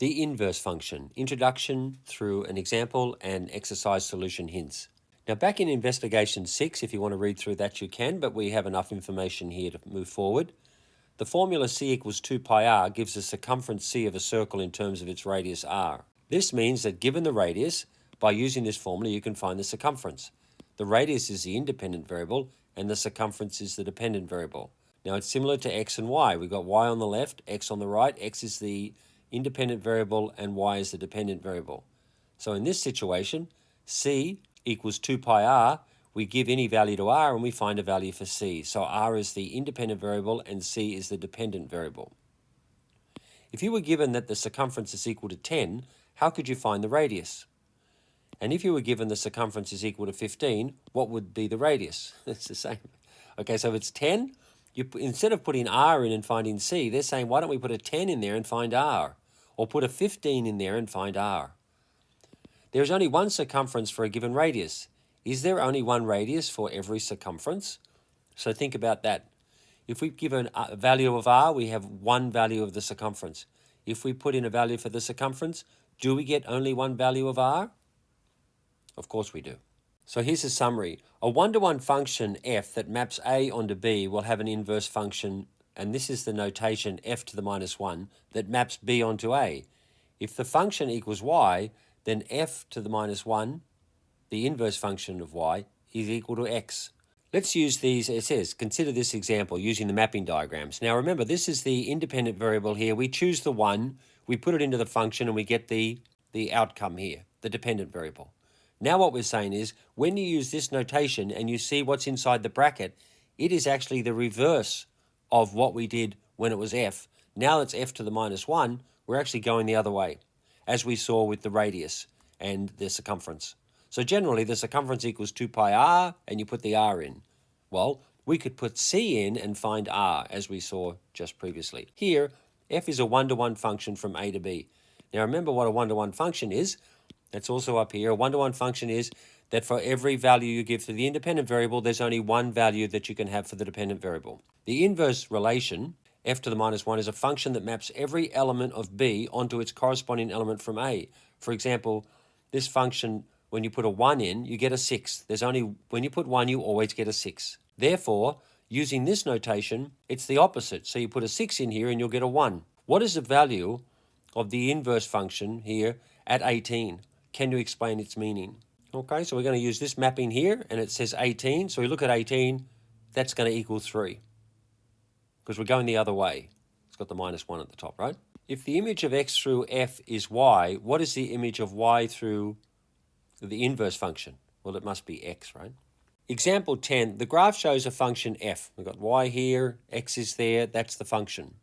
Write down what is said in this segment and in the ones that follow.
The inverse function, introduction through an example and exercise solution hints. Now back in investigation 6, if you want to read through that you can, but we have enough information here to move forward. The formula c equals 2 pi r gives the circumference c of a circle in terms of its radius r. This means that given the radius, by using this formula you can find the circumference. The radius is the independent variable and the circumference is the dependent variable. Now it's similar to x and y. We've got y on the left, x on the right. X is the independent variable and y is the dependent variable. So in this situation, c equals 2 pi r. We give any value to r and we find a value for c. So r is the independent variable and c is the dependent variable. If you were given that the circumference is equal to 10, how could you find the radius? And if you were given the circumference is equal to 15, what would be the radius? It's the same. Okay, so if it's 10, instead of putting r in and finding c, they're saying, why don't we put a 10 in there and find r? Or put a 15 in there and find r. There is only one circumference for a given radius. Is there only one radius for every circumference? So think about that. If we give a value of r, we have one value of the circumference. If we put in a value for the circumference, do we get only one value of r? Of course we do. So here's a summary. A one-to-one function f that maps a onto b will have an inverse function, and this is the notation f to the minus 1 that maps b onto a. If the function equals y, then f to the minus 1, the inverse function of y, is equal to x. Let's use these, it says, consider this example using the mapping diagrams. Now remember, this is the independent variable here. We choose the one, we put it into the function, and we get the outcome here, the dependent variable. Now what we're saying is, when you use this notation and you see what's inside the bracket, it is actually the reverse of what we did when it was f. Now it's f to the minus 1, we're actually going the other way, as we saw with the radius and the circumference. So generally, the circumference equals 2 pi r, and you put the r in. Well, we could put c in and find r, as we saw just previously. Here, f is a one-to-one function from a to b. Now remember what a one-to-one function is. That's also up here. A one-to-one function is that for every value you give to the independent variable, there's only one value that you can have for the dependent variable. The inverse relation, f to the minus 1, is a function that maps every element of b onto its corresponding element from a. For example, this function, when you put a 1 in, you get a 6. When you put 1, you always get a 6. Therefore, using this notation, it's the opposite. So you put a 6 in here and you'll get a 1. What is the value of the inverse function here at 18? Can you explain its meaning? Okay, so we're going to use this mapping here, and it says 18. So we look at 18, that's going to equal 3. Because we're going the other way. It's got the minus 1 at the top, right? If the image of x through f is y, what is the image of y through the inverse function? Well, it must be x, right? Example 10, the graph shows a function f. We've got y here, x is there, that's the function.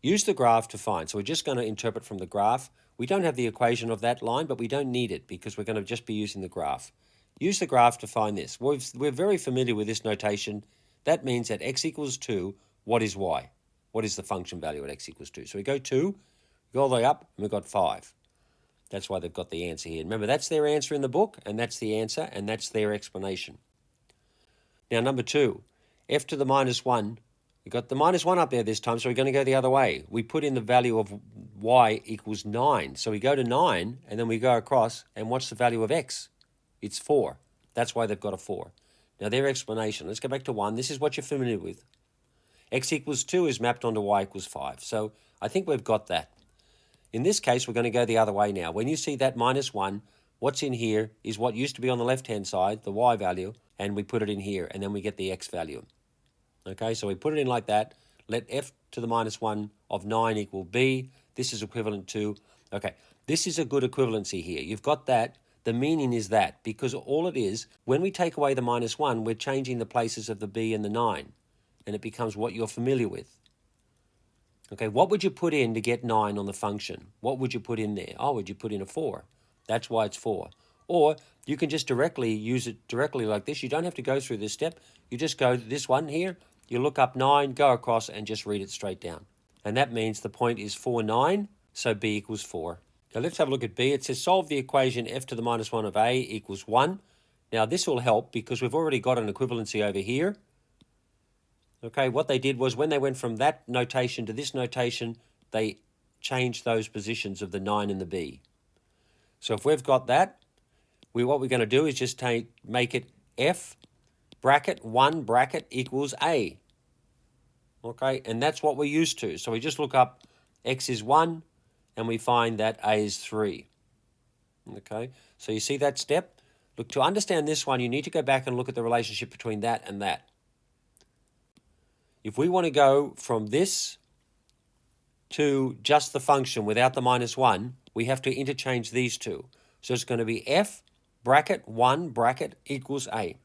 Use the graph to find. So we're just going to interpret from the graph. We don't have the equation of that line, but we don't need it because we're going to just be using the graph. Use the graph to find this. We're very familiar with this notation. That means that x equals 2, what is y? What is the function value at x equals 2? So we go 2, go all the way up, and we've got 5. That's why they've got the answer here. Remember, that's their answer in the book, and that's the answer, and that's their explanation. Now, number 2, f to the minus 1. We've got the minus 1 up there this time, so we're going to go the other way. We put in the value of y equals 9. So we go to 9, and then we go across, and what's the value of x? It's 4. That's why they've got a 4. Now, their explanation. Let's go back to 1. This is what you're familiar with. X equals 2 is mapped onto y equals 5. So I think we've got that. In this case, we're going to go the other way now. When you see that minus 1, what's in here is what used to be on the left-hand side, the y value, and we put it in here, and then we get the x value. Okay, so we put it in like that. Let f to the minus 1 of 9 equal b. This is equivalent to, okay, this is a good equivalency here. You've got that. The meaning is that, because all it is, when we take away the minus 1, we're changing the places of the b and the 9, and it becomes what you're familiar with. Okay, what would you put in to get 9 on the function? What would you put in there? Oh, would you put in a 4? That's why it's 4. Or you can just use it directly like this. You don't have to go through this step. You just go to this one here. You look up 9, go across, and just read it straight down. And that means the point is 4, 9, so b equals 4. Now let's have a look at b. It says solve the equation f to the minus 1 of a equals 1. Now this will help because we've already got an equivalency over here. Okay, what they did was when they went from that notation to this notation, they change those positions of the 9 and the b. So if we've got that, what we're going to do is just make it f bracket 1 bracket equals a. Okay, and that's what we're used to. So we just look up x is 1 and we find that a is 3. Okay, so you see that step? Look, to understand this one, you need to go back and look at the relationship between that and that. If we want to go from this to just the function without the -1, we have to interchange these two. So it's going to be f bracket 1 bracket equals a.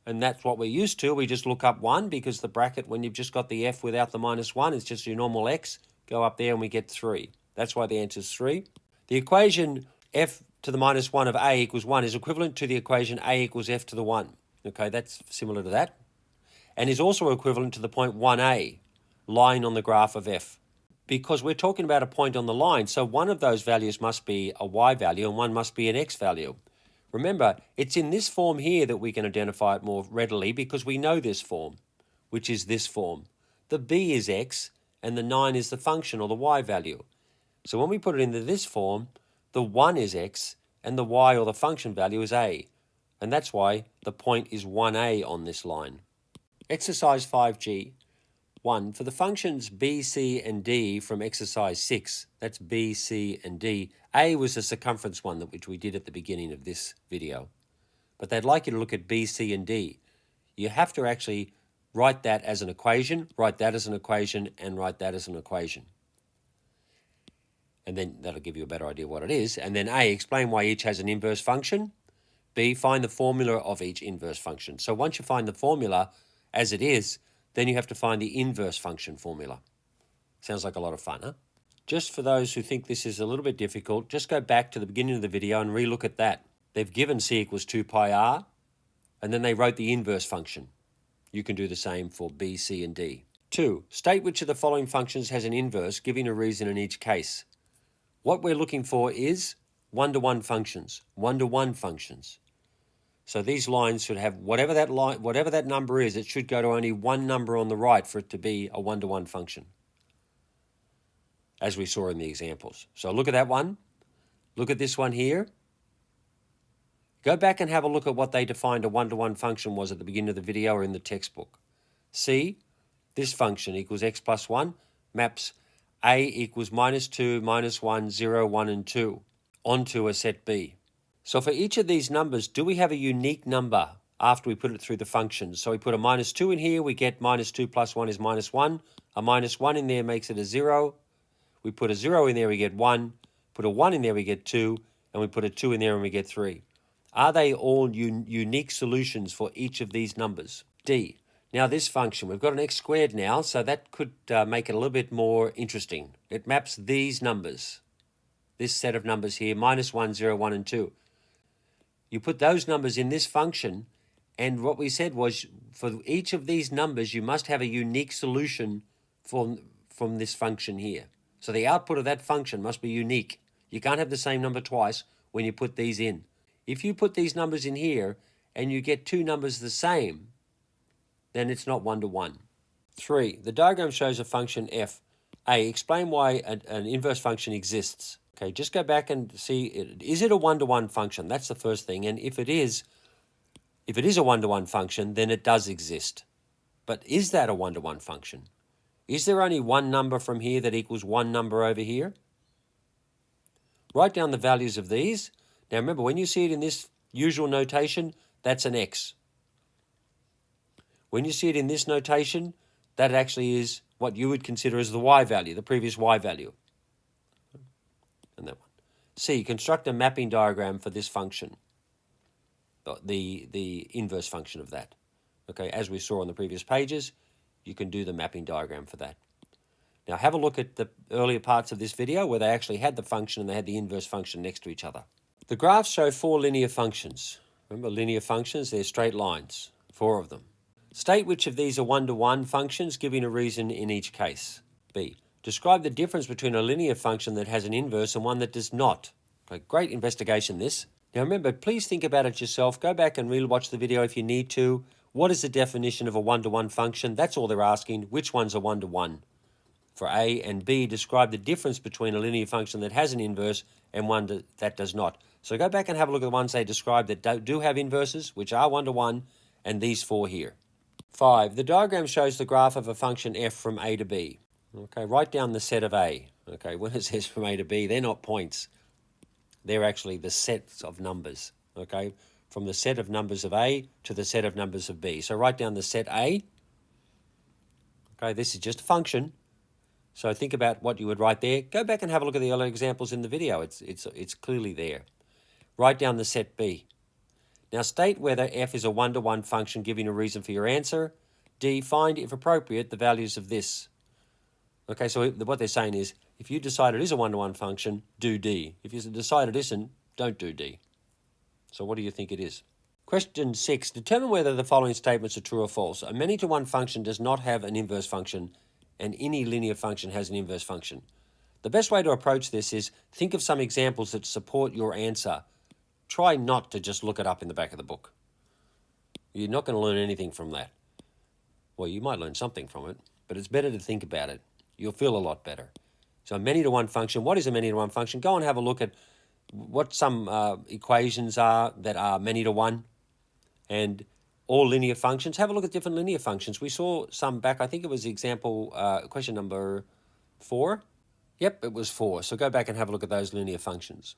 And that's what we're used to. We just look up 1 because the bracket, when you've just got the f without the -1, it's just your normal x. Go up there and we get 3. That's why the answer is 3. The equation f to the -1 of a equals 1 is equivalent to the equation a equals f to the 1. Okay, that's similar to that. And is also equivalent to the point 1a, lying on the graph of f. Because we're talking about a point on the line, so one of those values must be a y value and one must be an x value. Remember, it's in this form here that we can identify it more readily because we know this form, which is this form. The b is x and the 9 is the function or the y value. So when we put it into this form, the 1 is x and the y or the function value is a. And that's why the point is 1a on this line. Exercise 5G. 1. For the functions b, c, and d from exercise 6, that's b, c, and d, a was the circumference one which we did at the beginning of this video. But they'd like you to look at b, c, and d. You have to actually write that as an equation, write that as an equation, and write that as an equation. And then that'll give you a better idea what it is. And then A, explain why each has an inverse function. B, find the formula of each inverse function. So once you find the formula as it is, then you have to find the inverse function formula. Sounds like a lot of fun, huh? Just for those who think this is a little bit difficult, just go back to the beginning of the video and relook at that. They've given c equals 2 pi r, and then they wrote the inverse function. You can do the same for b, c, and d. 2. State which of the following functions has an inverse, giving a reason in each case. What we're looking for is one-to-one functions, one-to-one functions. So these lines should have whatever that number is, it should go to only one number on the right for it to be a one-to-one function, as we saw in the examples. So look at that one. Look at this one here. Go back and have a look at what they defined a one-to-one function was at the beginning of the video or in the textbook. See, this function equals x plus 1 maps a equals -2, -1, 0, 1, and 2 onto a set B. So for each of these numbers, do we have a unique number after we put it through the function? So we put a -2 in here, we get -2 plus 1 is -1. A -1 in there makes it a 0. We put a 0 in there, we get 1. Put a 1 in there, we get 2. And we put a 2 in there and we get 3. Are they all unique solutions for each of these numbers? D. Now this function, we've got an x squared now, so that could make it a little bit more interesting. It maps these numbers, this set of numbers here, -1, 0, 1, and 2. You put those numbers in this function, and what we said was for each of these numbers, you must have a unique solution from this function here. So the output of that function must be unique. You can't have the same number twice when you put these in. If you put these numbers in here and you get two numbers the same, then it's not one-to-one. 3. The diagram shows a function f. A, explain why an inverse function exists. Okay, just go back and see, is it a one-to-one function? That's the first thing. And if it is a one-to-one function, then it does exist. But is that a one-to-one function? Is there only one number from here that equals one number over here? Write down the values of these. Now remember, when you see it in this usual notation, that's an x. When you see it in this notation, that actually is what you would consider as the y value, the previous y value. And that one. C, construct a mapping diagram for this function, the inverse function of that. Okay, as we saw on the previous pages, you can do the mapping diagram for that. Now have a look at the earlier parts of this video where they actually had the function and they had the inverse function next to each other. The graphs show 4 linear functions. Remember, linear functions, they're straight lines, 4 of them. State which of these are one-to-one functions, giving a reason in each case. B. Describe the difference between a linear function that has an inverse and one that does not. Okay, great investigation, this. Now remember, please think about it yourself. Go back and re-watch the video if you need to. What is the definition of a one-to-one function? That's all they're asking. Which one's a one-to-one? for A, and B, describe the difference between a linear function that has an inverse and one that does not. So go back and have a look at the ones they describe that do have inverses, which are 1 to 1, and these 4 here. 5. The diagram shows the graph of a function f from A to B. Okay, write down the set of A. Okay, when it says from A to B, they're not points. They're actually the sets of numbers. Okay, from the set of numbers of A to the set of numbers of B. So write down the set A. Okay, this is just a function. So think about what you would write there. Go back and have a look at the other examples in the video. It's clearly there. Write down the set B. Now state whether f is a one-to-one function, giving a reason for your answer. D, find, if appropriate, the values of this. Okay, so what they're saying is, if you decide it is a one-to-one function, do D. If you decide it isn't, don't do D. So what do you think it is? Question 6. Determine whether the following statements are true or false. A many-to-one function does not have an inverse function, and any linear function has an inverse function. The best way to approach this is think of some examples that support your answer. Try not to just look it up in the back of the book. You're not going to learn anything from that. Well, you might learn something from it, but it's better to think about it. You'll feel a lot better. So a many-to-one function, what is a many-to-one function? Go and have a look at what some equations are that are many-to-one, and all linear functions. Have a look at different linear functions. We saw some back, I think it was the example, question number 4. Yep, it was 4. So go back and have a look at those linear functions.